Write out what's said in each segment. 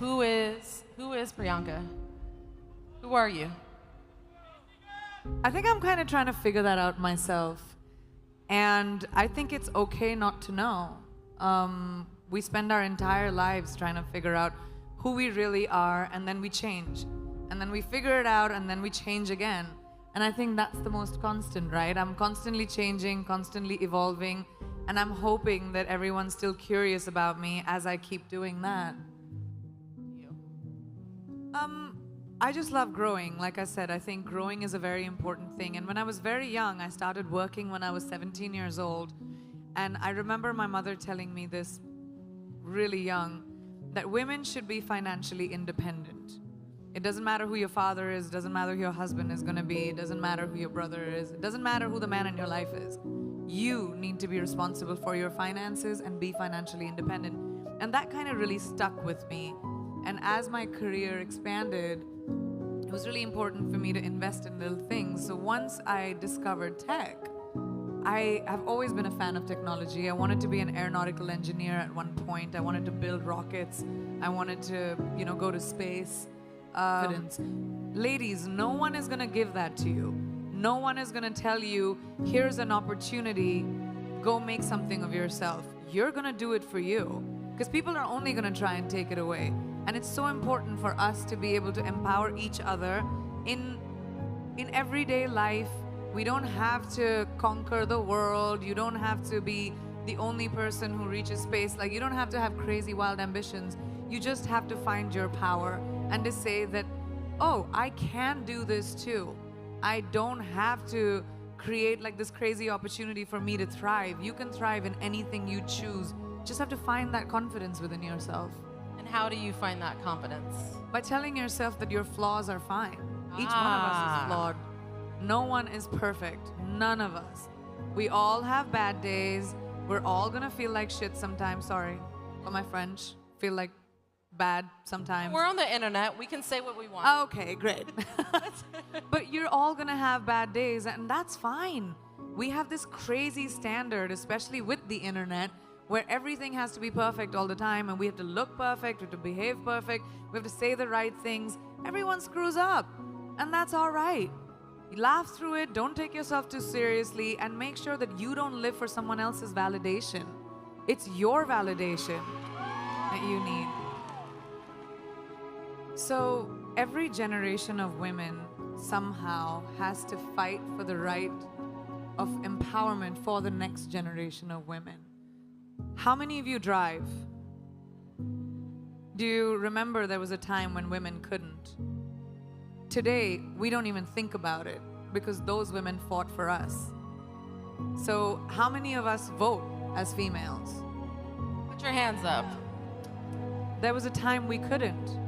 Who is Priyanka? Who are you? I think I'm kind of trying to figure that out myself. And I think it's okay not to know. We spend our entire lives trying to figure out who we really are, and then we change. And then we figure it out, and then we change again. And I think that's the most constant, right? I'm constantly changing, constantly evolving, and I'm hoping that everyone's still curious about me as I keep doing that. You. I just love growing. Like I said, I think growing is a very important thing. And when I was very young, I started working when I was 17 years old. And I remember my mother telling me this really young, that women should be financially independent. It doesn't matter who your father is, it doesn't matter who your husband is going to be, it doesn't matter who your brother is, it doesn't matter who the man in your life is. You need to be responsible for your finances and be financially independent. And that kind of really stuck with me. And as my career expanded, it was really important for me to invest in little things. So once I discovered tech, I have always been a fan of technology. I wanted to be an aeronautical engineer at one point. I wanted to build rockets. I wanted to, go to space. Confidence. Ladies, no one is going to give that to you. No one is going to tell you, here's an opportunity, go make something of yourself. You're going to do it for you. Because people are only going to try and take it away. And it's so important for us to be able to empower each other in everyday life. We don't have to conquer the world. You don't have to be the only person who reaches space. Like, you don't have to have crazy, wild ambitions. You just have to find your power and to say that, oh, I can do this too. I don't have to create like this crazy opportunity for me to thrive. You can thrive in anything you choose. Just have to find that confidence within yourself. And how do you find that confidence? By telling yourself that your flaws are fine. Each one of us is flawed. No one is perfect. None of us. We all have bad days. We're all gonna feel like shit sometimes. Sorry for my French. Feel like bad sometimes. We're on the internet. We can say what we want. Okay, great. But you're all gonna have bad days, and that's fine. We have this crazy standard, especially with the internet, where everything has to be perfect all the time, and we have to look perfect, we have to behave perfect, we have to say the right things. Everyone screws up, and that's all right. Laugh through it, don't take yourself too seriously, and make sure that you don't live for someone else's validation. It's your validation that you need. So every generation of women somehow has to fight for the right of empowerment for the next generation of women. How many of you drive? Do you remember there was a time when women couldn't? Today, we don't even think about it because those women fought for us. So how many of us vote as females? Put your hands up. There was a time we couldn't.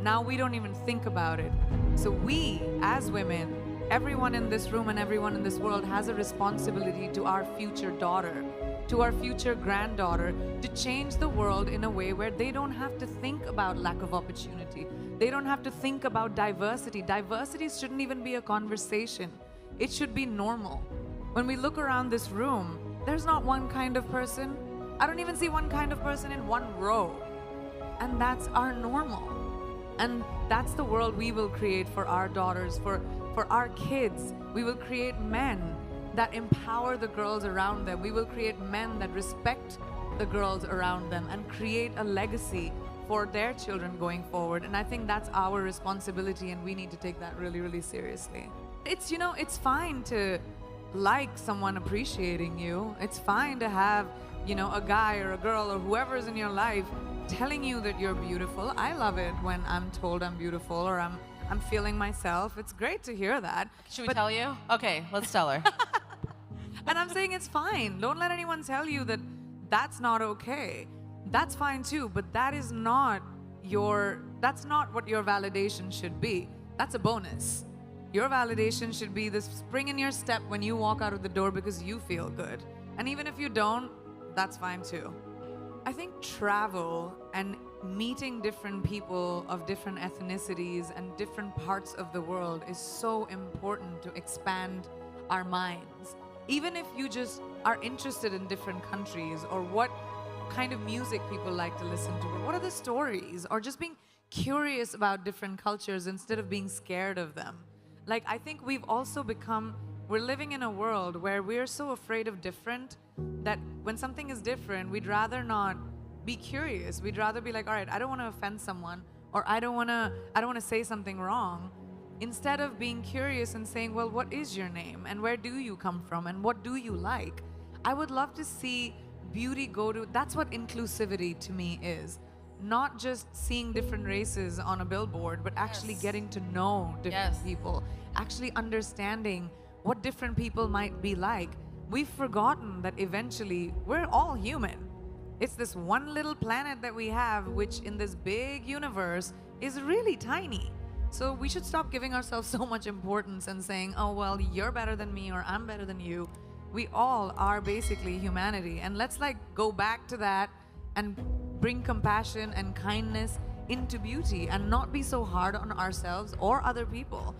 Now we don't even think about it. So we, as women, everyone in this room and everyone in this world has a responsibility to our future daughter, to our future granddaughter, to change the world in a way where they don't have to think about lack of opportunity. They don't have to think about diversity. Diversity shouldn't even be a conversation. It should be normal. When we look around this room, there's not one kind of person. I don't even see one kind of person in one row. And that's our normal. And that's the world we will create for our daughters, for our kids. We will create men that empower the girls around them. We will create men that respect the girls around them and create a legacy for their children going forward. And I think that's our responsibility, and we need to take that really, really seriously. It's fine to like someone appreciating you. It's fine to have, a guy or a girl or whoever is in your life telling you that you're beautiful. I love it when I'm told I'm beautiful or I'm feeling myself. It's great to hear that. Should we tell you? Okay, let's tell her. And I'm saying it's fine. Don't let anyone tell you that that's not okay. That's fine too, but that's not what your validation should be. That's a bonus. Your validation should be this spring in your step when you walk out of the door because you feel good. And even if you don't, that's fine too. I think travel and meeting different people of different ethnicities and different parts of the world is so important to expand our minds. Even if you just are interested in different countries or what kind of music people like to listen to, but what are the stories? Or just being curious about different cultures instead of being scared of them. Like, I think we've also become, we're living in a world where we're so afraid of different that when something is different, we'd rather not be curious. We'd rather be like, all right, I don't want to offend someone, or I don't want to say something wrong. Instead of being curious and saying, well, what is your name? And where do you come from? And what do you like? I would love to see beauty go to, that's what inclusivity to me is. Not just seeing different races on a billboard, but actually getting to know different people, actually understanding what different people might be like. We've forgotten that eventually we're all human. It's this one little planet that we have, which in this big universe is really tiny. So we should stop giving ourselves so much importance and saying, oh, well, you're better than me or I'm better than you. We all are basically humanity. And let's like go back to that and bring compassion and kindness into beauty and not be so hard on ourselves or other people.